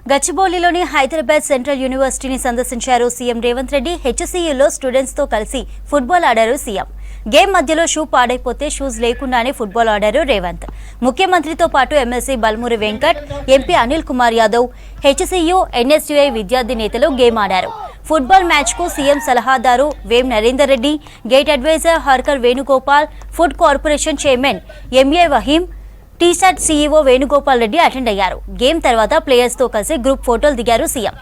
గచ్చిబౌలిలోని Hyderabad central యూనివర్సిటీని సందర్శించారు CM Revanth Reddy. హెచ్సీయూలో students తో కలిసి ఫుట్బాల్ ఆడారు సీఎం. గేమ్ మధ్యలో షూ పాడైపోతే షూస్ లేకుండానే ఫుట్బాల్ ఆడారు రేవంత్. ముఖ్యమంత్రితో పాటు MLC Balmuri Venkat, MP Anil Kumar Yadav, HCU, NSUI విద్యార్థి నేతలు గేమ్ ఆడారు. ఫుట్బాల్ మ్యాచ్ కు సీఎం సలహాదారు వేం నరేందర్ రెడ్డి, గేట్ advisor Harkar Venugopal, food corporation chairman M A Waheem, TSAT CEO Venugopal Reddy attend అయ్యారు. గేమ్ తర్వాత ప్లేయర్స్ తో కలిసి గ్రూప్ ఫోటోలు దిగారు CM.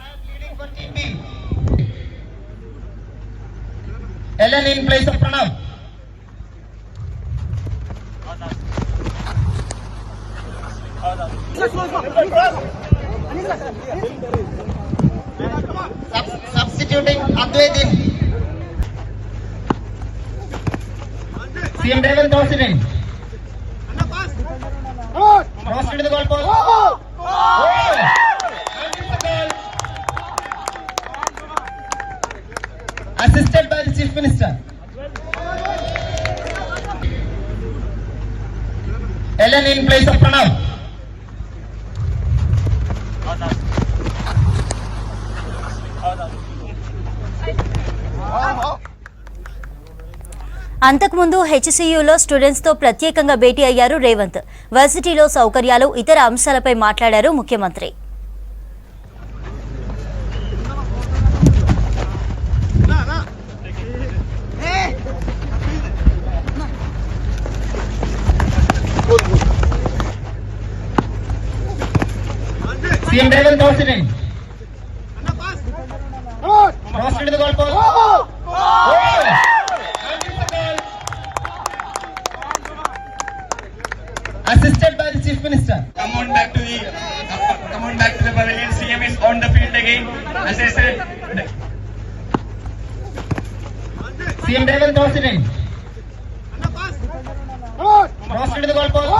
Substituting Adwaitin. CM Revan tosses in. Cross into the goal post. Assisted by the Chief Minister. Ellen in place of Pranav. అంతకుముందు హెచ్సీయూలో students తో ప్రత్యేకంగా భేటీ అయ్యారు రేవంత్. వర్సిటీలో సౌకర్యాలు, ఇతర అంశాలపై మాట్లాడారు ముఖ్యమంత్రి. CM Revan tosses in. Cross into the goal post. Assisted by the Chief Minister. Come on back to the pavilion. CM is on the field again. As I said, CM Revan tosses in. Cross into the goal post.